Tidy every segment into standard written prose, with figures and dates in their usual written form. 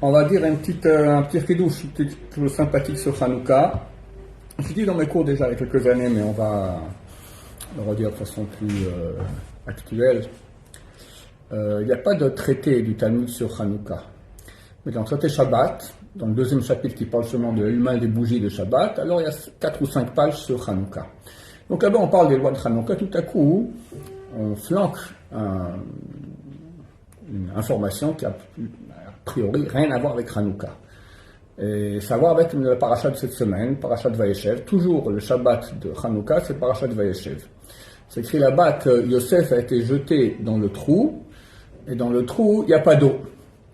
On va dire un petit chidouche toujours sympathique sur Hanouka. J'ai dit dans mes cours déjà il y a quelques années, mais on va le redire de façon plus actuelle. Il n'y a pas de traité du Talmud sur Hanouka. Mais dans le traité Shabbat, dans le deuxième chapitre qui parle seulement de l'allumage des bougies de Shabbat, alors il y a 4 ou 5 pages sur Hanouka. Donc là-bas on parle des lois de Hanouka, tout à coup on flanque une information qui a priori rien à voir avec Hanouka. Et ça a à voir avec le parachat de cette semaine, parachat de Vayeshev. Toujours le Shabbat de Hanouka, c'est parachat de Vayeshev. C'est écrit là-bas que Yosef a été jeté dans le trou, et dans le trou, il n'y a pas d'eau.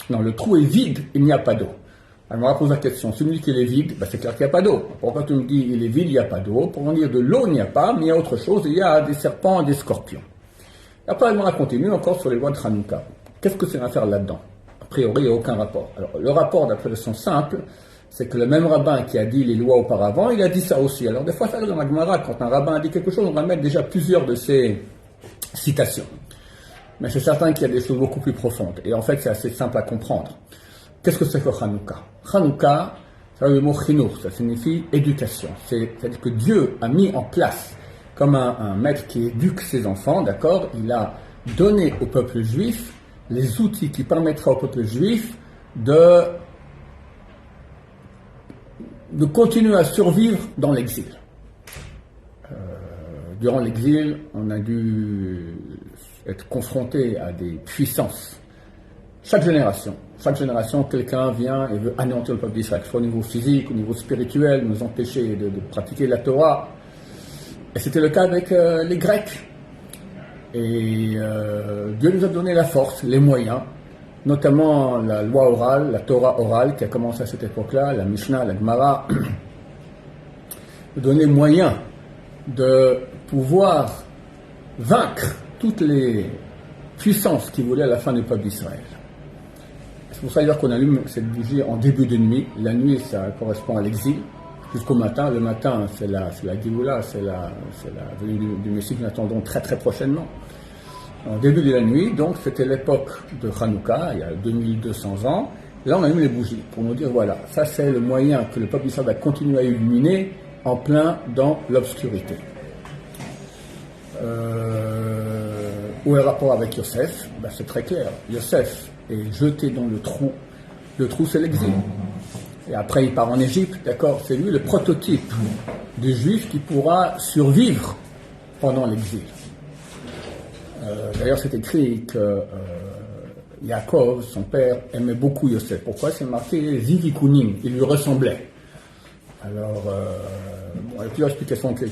Non, le trou est vide, il n'y a pas d'eau. Alors on va poser la question, si tu me dis qu'il est vide, c'est clair qu'il n'y a pas d'eau. Pourquoi tu me dis il est vide, il n'y a pas d'eau? Pour en dire de l'eau, il n'y a pas, mais il y a autre chose, il y a des serpents et des scorpions. Après, on continue encore sur les lois de Hanouka. Qu'est-ce que c'est à faire là-dedans? A priori, il n'y a aucun rapport. Alors, le rapport, d'après le sens simple, c'est que le même rabbin qui a dit les lois auparavant, il a dit ça aussi. Alors, des fois, ça arrive dans la Gemara, quand un rabbin a dit quelque chose, on va mettre déjà plusieurs de ses citations. Mais c'est certain qu'il y a des choses beaucoup plus profondes. Et en fait, c'est assez simple à comprendre. Qu'est-ce que c'est que Hanouka? Hanouka, c'est le mot chinour, ça signifie éducation. C'est-à-dire que Dieu a mis en place, comme un maître qui éduque ses enfants, d'accord, il a donné au peuple juif les outils qui permettraient au peuple juif de continuer à survivre dans l'exil. Durant l'exil, on a dû être confronté à des puissances. Chaque génération, quelqu'un vient et veut anéantir le peuple d'Israël, soit au niveau physique, au niveau spirituel, nous empêcher de pratiquer la Torah. Et c'était le cas avec les Grecs. Et Dieu nous a donné la force, les moyens, notamment la loi orale, la Torah orale qui a commencé à cette époque-là, la Mishnah, la Gemara, de donner moyen de pouvoir vaincre toutes les puissances qui voulaient à la fin du peuple d'Israël. C'est pour ça d'ailleurs qu'on allume cette bougie en début de nuit. La nuit, ça correspond à l'exil. Jusqu'au matin, le matin, c'est la Géoula, c'est la venue du Messie que nous attendons très très prochainement. En début de la nuit, donc, c'était l'époque de Hanouka, il y a 2200 ans. Là, on allume les bougies pour nous dire, voilà, ça c'est le moyen que le peuple d'Israël va continuer à illuminer en plein dans l'obscurité. Où est le rapport avec Yosef? C'est très clair. Yosef est jeté dans le trou. Le trou, c'est l'exil. Et après, il part en Égypte, d'accord? C'est lui le prototype du juif qui pourra survivre pendant l'exil. D'ailleurs, c'est écrit que Yaakov, son père, aimait beaucoup Yosef. Pourquoi? C'est marqué Zivikunim, il lui ressemblait. Alors, il y a plusieurs explications qui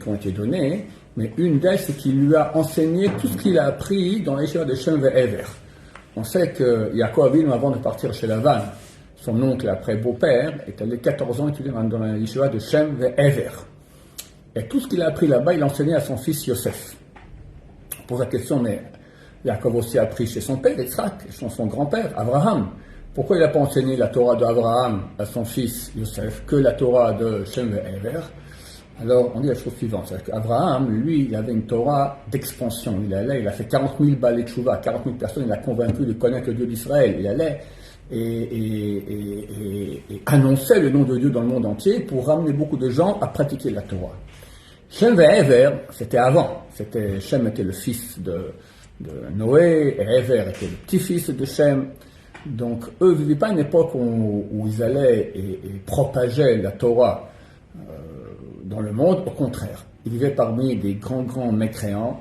ont été données, mais une d'elles, c'est qu'il lui a enseigné tout ce qu'il a appris dans l'Yeshiva de Shem Ve'ever. On sait que Yaakov, avant de partir chez Lavan, son oncle, après beau-père, est allé 14 ans étudier dans la Yeshiva de Shem Ve'ever. Et tout ce qu'il a appris là-bas, il l'a enseigné à son fils Yosef. On pose la question, mais Yaakov aussi a appris chez son père, Yitzhak, son grand-père, Abraham. Pourquoi il n'a pas enseigné la Torah d'Abraham à son fils Yosef que la Torah de Shem Ve'ever? Alors, on dit la chose suivante, c'est qu'Abraham, lui, il avait une Torah d'expansion. Il a fait 40 000 balais de Tchouva, 40 000 personnes, il a convaincu de connaître le Dieu d'Israël. Il allait et annonçait le nom de Dieu dans le monde entier pour ramener beaucoup de gens à pratiquer la Torah. Shem Ve'ever, c'était avant. Shem était le fils de Noé, et Ever était le petit-fils de Shem. Donc, eux ne vivaient pas une époque où ils allaient et propageaient la Torah dans le monde. Au contraire, ils vivaient parmi des grands mécréants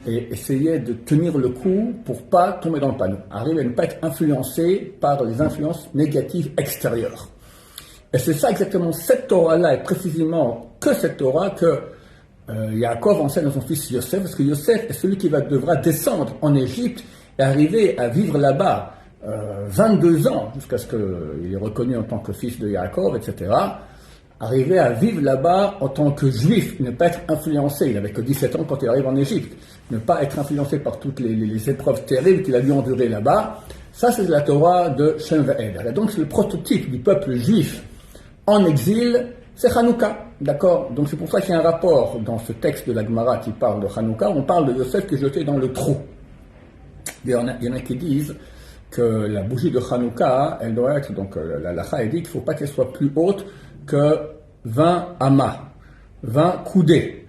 et essayaient de tenir le coup pour pas tomber dans le panneau, arriver à ne pas être influencés par les influences négatives extérieures. Et c'est ça exactement, cette Torah-là, et précisément que cette Torah que Yaakov enseigne à son fils Yosef, parce que Yosef est celui qui devra descendre en Égypte et arriver à vivre là-bas 22 ans, jusqu'à ce qu'il est reconnu en tant que fils de Yaakov, etc., arriver à vivre là-bas en tant que juif, ne pas être influencé, il n'avait que 17 ans quand il arrive en Égypte, ne pas être influencé par toutes les épreuves terribles qu'il a dû endurer là-bas, ça c'est la Torah de Shem Ve'ever. Et donc c'est le prototype du peuple juif en exil, c'est Hanouka, d'accord? Donc c'est pour ça qu'il y a un rapport dans ce texte de la Gemara qui parle de Hanouka, on parle de Yosef qui est jeté dans le trou. Il y en a qui disent que la bougie de Hanouka, elle doit être, donc la halakha dit qu'il ne faut pas qu'elle soit plus haute que 20 amas, 20 coudées.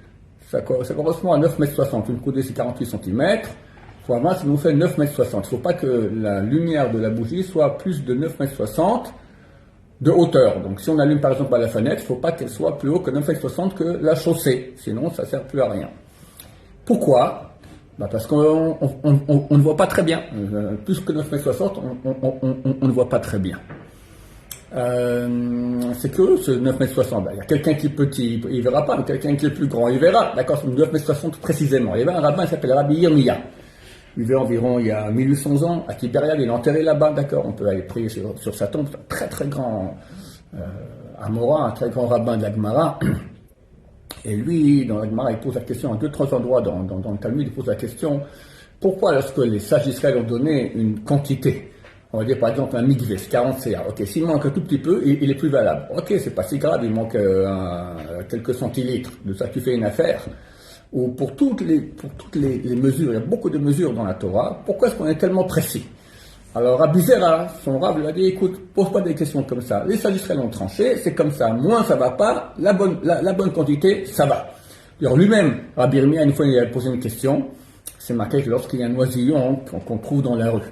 Ça correspond à 9,60 m. Une coudée, c'est 48 cm. Fois 20, ça nous fait 9,60 m. Il ne faut pas que la lumière de la bougie soit plus de 9,60 m de hauteur. Donc si on allume par exemple à la fenêtre, il ne faut pas qu'elle soit plus haut que 9,60 m que la chaussée. Sinon, ça ne sert plus à rien. Pourquoi? Parce qu'on ne voit pas très bien. Plus que 9,60 m, on ne voit pas très bien. C'est que ce 9,60 m. Il y a quelqu'un qui est petit, il ne verra pas, mais quelqu'un qui est plus grand, il verra. D'accord, c'est 9,60 m précisément. Il y avait un rabbin qui s'appelle Rabbi Yirmiya. Il vivait environ il y a 1800 ans à Tibériade, il est enterré là-bas, d'accord. On peut aller prier sur sa tombe. C'est un très très grand Amora, un très grand rabbin de la Gemara. Et lui, dans la Gemara, il pose la question à 2-3 endroits dans le Talmud, il pose la question pourquoi lorsque les sages d'Israël ont donné une quantité, on va dire par exemple un mikvé, c'est 40 CA, ok, s'il manque un tout petit peu, il est plus valable. Ok, c'est pas si grave, il manque quelques centilitres, de ça tu fais une affaire. Ou pour toutes les mesures, il y a beaucoup de mesures dans la Torah, pourquoi est-ce qu'on est tellement précis? Alors Rabbi Zera, son rab, lui a dit, écoute, pose pas des questions comme ça. Les sages d'Israël ont tranché, c'est comme ça. Moins ça va pas, la bonne quantité, ça va. Alors lui-même, Rabbi Yirmiya, une fois, il a posé une question. C'est marqué que lorsqu'il y a un oisillon qu'on trouve dans la rue.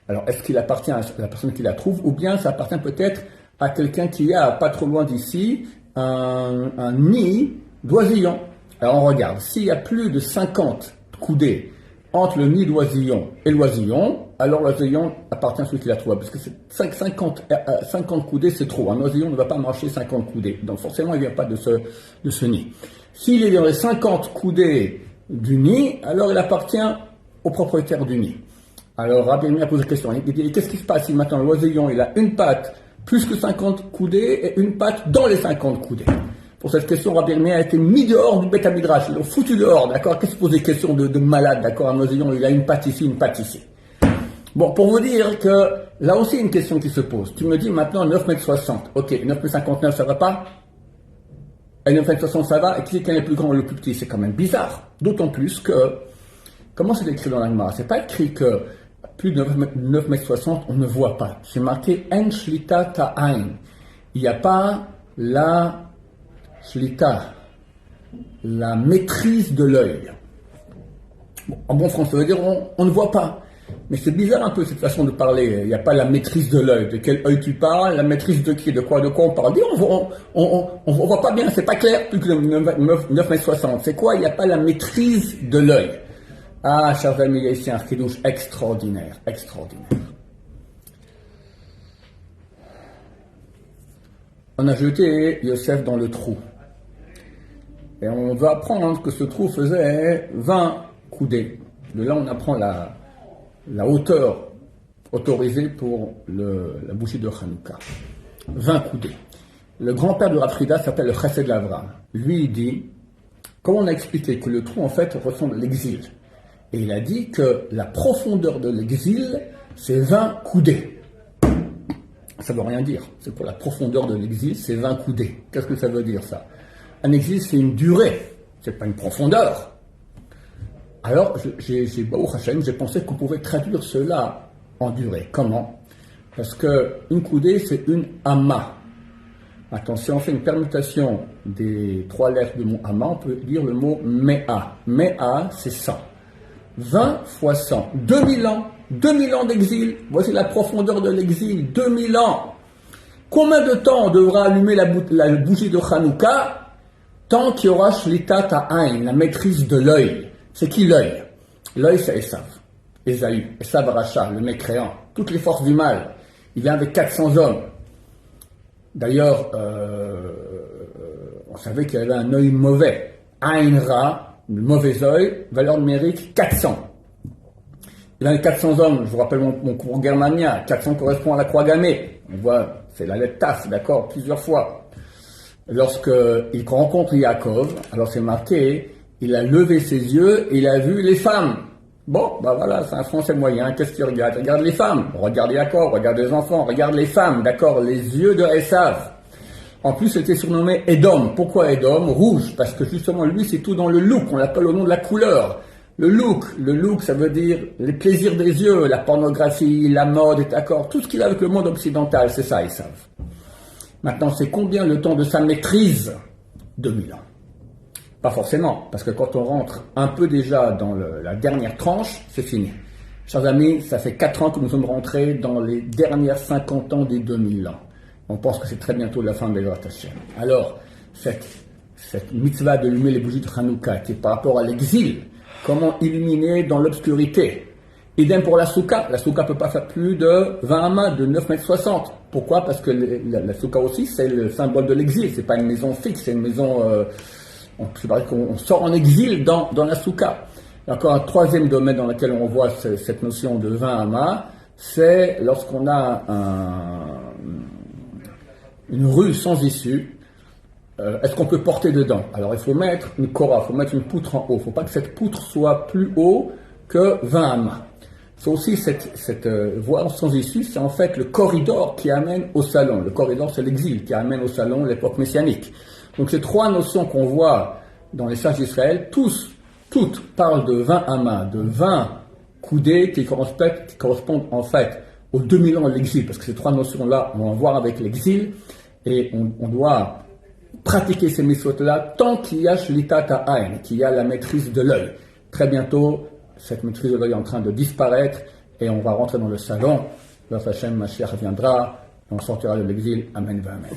Alors, est-ce qu'il appartient à la personne qui la trouve, ou bien ça appartient peut-être à quelqu'un qui a, pas trop loin d'ici, un nid d'oisillon. Alors on regarde, s'il y a plus de 50 coudées entre le nid d'oisillon et l'oisillon, alors l'oisillon appartient à celui qui l'a trouvé. Parce que 50 coudées, c'est trop. Un oisillon ne va pas marcher 50 coudées. Donc forcément, il ne vient pas de ce nid. S'il est dans les 50 coudées du nid, alors il appartient au propriétaire du nid. Alors Rabbi Yirmiya pose la question. Il dit, qu'est-ce qui se passe si maintenant l'oisillon, il a une patte plus que 50 coudées et une patte dans les 50 coudées? Pour cette question, Rabbi Yirmiya a été mis dehors du Beth Midrash. Ils l'ont foutu dehors, d'accord? Qu'est-ce que pose des questions de malade, d'accord? Un oisillon, il a une patte ici, une patte ici. Bon, pour vous dire que là aussi, une question qui se pose. Tu me dis maintenant 9,60 m. Ok, 9,59 m, ça va pas? Et 9,60 m, ça va? Et qui c'est qui est le plus grand ou le plus petit? C'est quand même bizarre. D'autant plus que, comment c'est écrit dans la Gemara? C'est pas écrit que plus de 9,60 m, on ne voit pas. C'est marqué En Shlita Ta'ain. Il n'y a pas la Shlita, la maîtrise de l'œil. Bon, en bon français, ça veut dire on ne voit pas. Mais c'est bizarre un peu cette façon de parler. Il n'y a pas la maîtrise de l'œil. De quel œil tu parles? La maîtrise de qui? De quoi on parle? On voit pas bien, c'est pas clair. Plus que 9,60 m. C'est quoi? Il n'y a pas la maîtrise de l'œil. Ah, chers amis, il y a ici un chidouche extraordinaire, extraordinaire. On a jeté Yosef dans le trou. Et on va apprendre que ce trou faisait 20 coudées. De là, on apprend la hauteur autorisée pour la bougie de Hanouka. 20 coudées. Le grand-père de Rav Frida s'appelle le Chesed Lavram. Lui, il dit, comment on a expliqué que le trou, en fait, ressemble à l'exil. Et il a dit que la profondeur de l'exil, c'est 20 coudées. Ça ne veut rien dire. C'est pour la profondeur de l'exil, c'est 20 coudées. Qu'est-ce que ça veut dire, ça? Un exil, c'est une durée. C'est pas une profondeur. Alors, Baruch Hashem, j'ai pensé qu'on pouvait traduire cela en durée. Comment? Parce que une coudée, c'est une amma. Attention, on fait une permutation des 3 lettres du mot amma, on peut dire le mot mea. Mea, c'est 100. 20 fois 100. 2000 ans. 2000 ans d'exil. Voici la profondeur de l'exil. 2000 ans. Combien de temps on devra allumer la bougie de Hanouka? Tant qu'il y aura Shlita Ta'ain, la maîtrise de l'œil. C'est qui l'œil? L'œil, c'est Esav. Esav Racha, le mécréant. Toutes les forces du mal. Il vient avec 400 hommes. D'ailleurs, on savait qu'il y avait un œil mauvais. Ain Ra, le mauvais œil, valeur numérique 400. Il y a 400 hommes, je vous rappelle mon cours Germania, 400 correspond à la croix gammée. On voit, c'est la lettre Taf, d'accord, plusieurs fois. Lorsqu'il rencontre Yaakov, alors c'est marqué, il a levé ses yeux et il a vu les femmes. Bon, bah voilà, c'est un français moyen, qu'est-ce qu'il regarde? Il regarde les femmes, regarde Yaakov, regarde les enfants, regarde les femmes, d'accord, les yeux de Esav. En plus, c'était surnommé Edom. Pourquoi Edom? Rouge, parce que justement, lui, c'est tout dans le look, on l'appelle au nom de la couleur. Le look, ça veut dire les plaisirs des yeux, la pornographie, la mode, d'accord, tout ce qu'il a avec le monde occidental, c'est ça, ils savent. Maintenant, c'est combien le temps de sa maîtrise? 2000 ans. Pas forcément, parce que quand on rentre un peu déjà dans la dernière tranche, c'est fini. Chers amis, ça fait 4 ans que nous sommes rentrés dans les dernières 50 ans des 2000 ans. On pense que c'est très bientôt la fin de l'Ezrat Hashem. Alors, cette mitzvah d'allumer les bougies de Hanouka, qui est par rapport à l'exil, comment illuminer dans l'obscurité. Idem pour la souka. La souka ne peut pas faire plus de 20 amas, de 9,60 m. Pourquoi? Parce que la souka aussi, c'est le symbole de l'exil. C'est pas une maison fixe, c'est une maison... on sort en exil dans la souka. Encore un troisième domaine dans lequel on voit cette notion de 20 amas, c'est lorsqu'on a une rue sans issue. Est-ce qu'on peut porter dedans? Alors il faut mettre une kora, il faut mettre une poutre en haut. Il ne faut pas que cette poutre soit plus haut que 20 amas. C'est aussi cette voie sans issue, c'est en fait le corridor qui amène au salon. Le corridor, c'est l'exil qui amène au salon l'époque messianique. Donc ces trois notions qu'on voit dans les sages d'Israël, toutes parlent de 20 amas, de 20 coudées qui correspondent en fait aux 2000 ans de l'exil. Parce que ces trois notions-là, on va en voir avec l'exil et on doit pratiquer ces mitzvot-là tant qu'il y a shlitat ha'ain, qu'il y a la maîtrise de l'œil. Très bientôt, cette maîtrise de l'œil est en train de disparaître et on va rentrer dans le salon. Lorsque Hashem Mashiach viendra, on sortira de l'exil. Amen, amen.